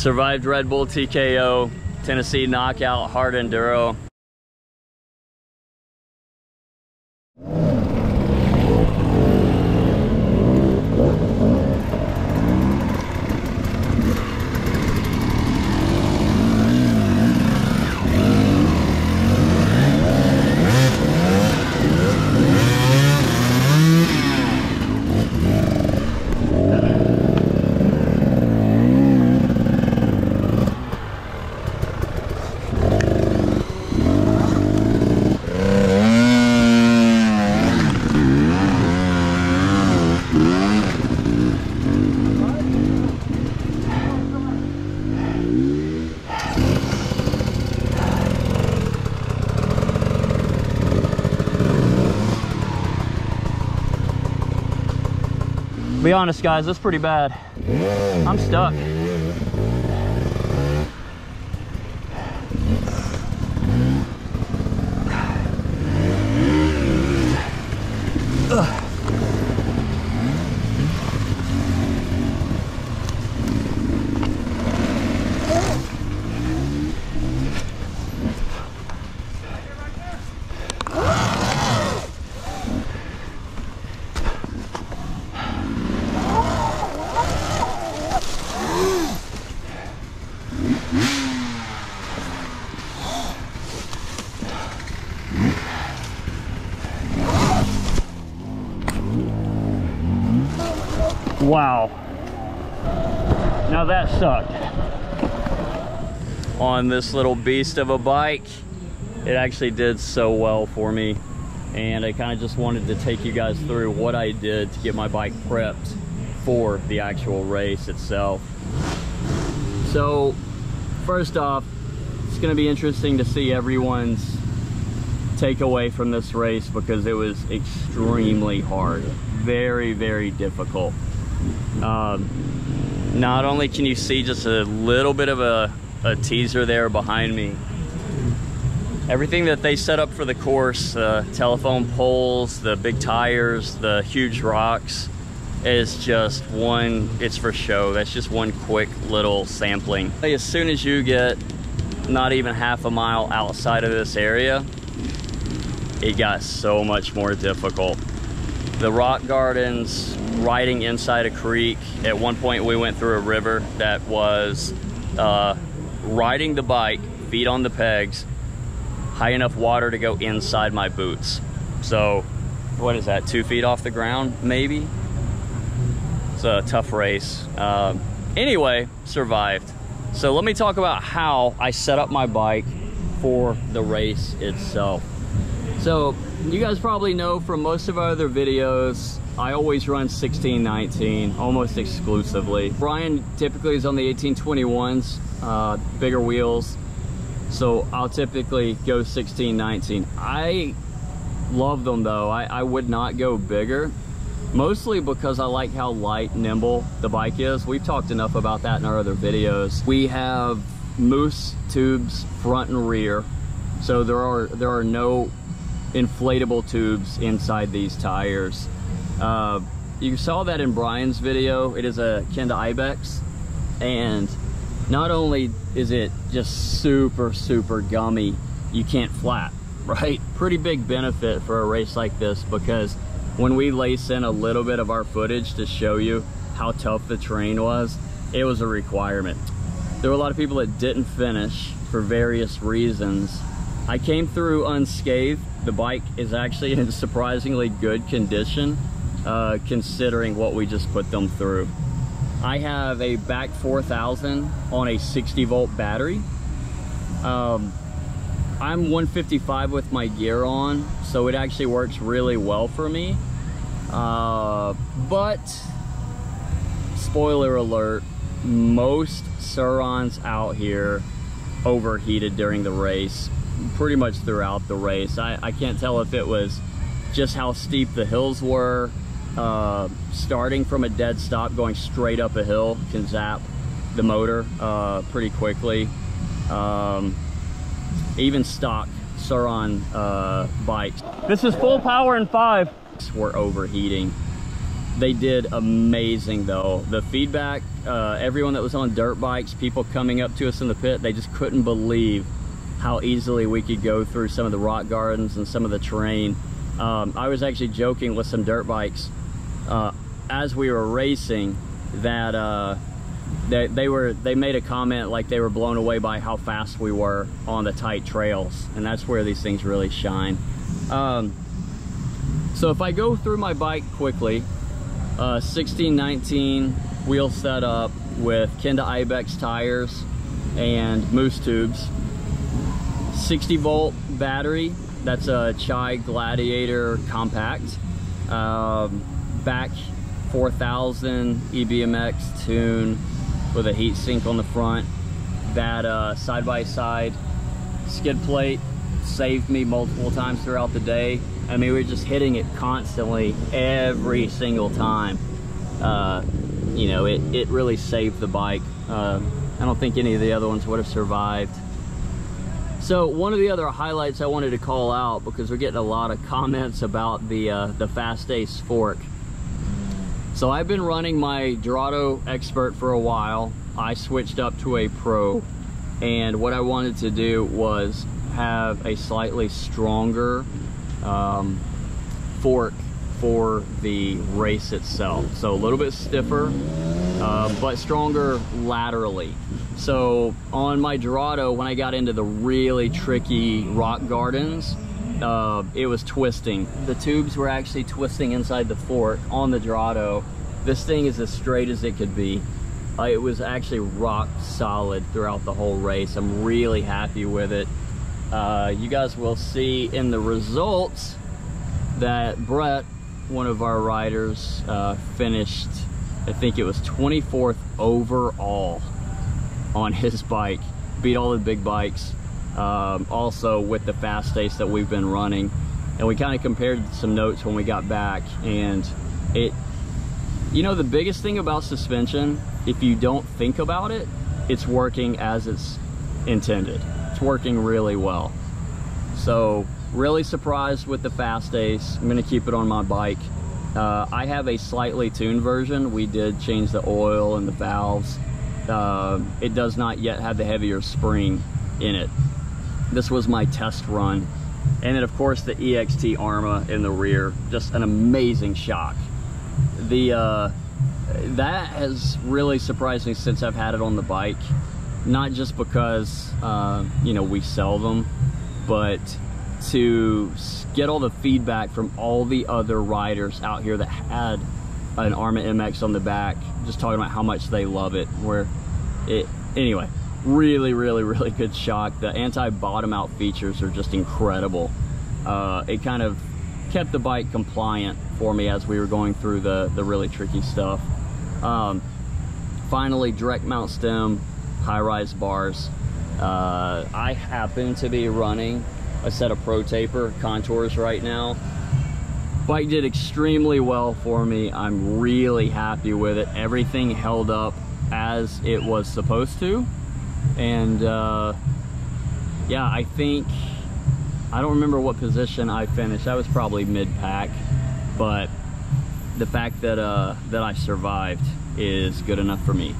Survived Redbull TKO, Tennessee Knockout Hard Enduro. Be honest, guys, that's pretty bad. I'm stuck. Wow, now that sucked. On this little beast of a bike, it actually did so well for me, and I kind of just wanted to take you guys through what I did to get my bike prepped for the actual race itself. So first off, it's going to be interesting to see everyone's takeaway from this race, because it was extremely hard, very, very difficult. Not only can you see just a little bit of a teaser there behind me, everything that they set up for the course, telephone poles, the big tires, the huge rocks, is just one, it's for show. That's just one quick little sampling. As soon as you get not even half a mile outside of this area, it got so much more difficult. The rock gardens, riding inside a creek. At one point we went through a river that was riding the bike, feet on the pegs, high enough water to go inside my boots. So what is that, 2 feet off the ground maybe? It's a tough race. Anyway, survived. So let me talk about how I set up my bike for the race itself. So you guys probably know from most of our other videos, I always run 16-19 almost exclusively. Brian typically is on the 18-21s, bigger wheels, so I'll typically go 16-19. I love them though. I would not go bigger, mostly because I like how light, nimble the bike is. We've talked enough about that in our other videos. We have Mousse Tubes front and rear, so there are no inflatable tubes inside these tires. You saw that in Brian's video. It is a Kenda Ibex, and not only is it just super gummy, you can't flap, right? Pretty big benefit for a race like this, because when we lace in a little bit of our footage to show you how tough the terrain was, it was a requirement. There were a lot of people that didn't finish for various reasons. I came through unscathed. The bike is actually in surprisingly good condition, considering what we just put them through. I have a back 4000 on a 60-volt battery. I'm 155 with my gear on, so it actually works really well for me. But spoiler alert, most Surrons out here overheated during the race, pretty much throughout the race. I can't tell if it was just how steep the hills were. Starting from a dead stop, going straight up a hill can zap the motor pretty quickly. Even stock Surron bikes. This is full power in 5. We're overheating. They did amazing though. The feedback, everyone that was on dirt bikes, people coming up to us in the pit, they just couldn't believe how easily we could go through some of the rock gardens and some of the terrain. I was actually joking with some dirt bikes as we were racing that they made a comment like they were blown away by how fast we were on the tight trails, and that's where these things really shine. So if I go through my bike quickly, 1619 wheel setup with Kenda Ibex tires and Mousse Tubes, 60 volt battery, that's a Chai Gladiator compact, back 4000 EBMX tune with a heat sink on the front. That side-by-side skid plate saved me multiple times throughout the day. I mean, we were just hitting it constantly every single time. You know, it really saved the bike. I don't think any of the other ones would have survived. So one of the other highlights I wanted to call out, because we're getting a lot of comments about the FastAce fork. So I've been running my Dorado Expert for a while. I switched up to a Pro, and what I wanted to do was have a slightly stronger fork for the race itself. So a little bit stiffer, but stronger laterally. So on my Dorado, when I got into the really tricky rock gardens, it was twisting. The tubes were actually twisting inside the fork on the Dorado. This thing is as straight as it could be. It was actually rock solid throughout the whole race. I'm really happy with it. You guys will see in the results that Brett, one of our riders, finished, I think it was 24th overall on his bike. Beat all the big bikes. Also with the FastAce that we've been running, and we kind of compared some notes when we got back. And you know, the biggest thing about suspension, if you don't think about it, it's working as it's intended. It's working really well. So really surprised with the FastAce. I'm gonna keep it on my bike. I have a slightly tuned version. We did change the oil and the valves. It does not yet have the heavier spring in it. This was my test run. And then of course the EXT Arma in the rear, just an amazing shock. That has really surprised me since I've had it on the bike. Not just because you know, we sell them, but to get all the feedback from all the other riders out here that had an Arma MX on the back, just talking about how much they love it. Anyway, really good shock. The anti-bottom out features are just incredible. It kind of kept the bike compliant for me as we were going through the really tricky stuff. Finally, direct mount stem, high-rise bars. I happen to be running a set of Pro Taper contours right now. Bike did extremely well for me. I'm really happy with it. Everything held up as it was supposed to. And yeah, I think, I don't remember what position I finished. I was probably mid-pack, but the fact that I survived is good enough for me.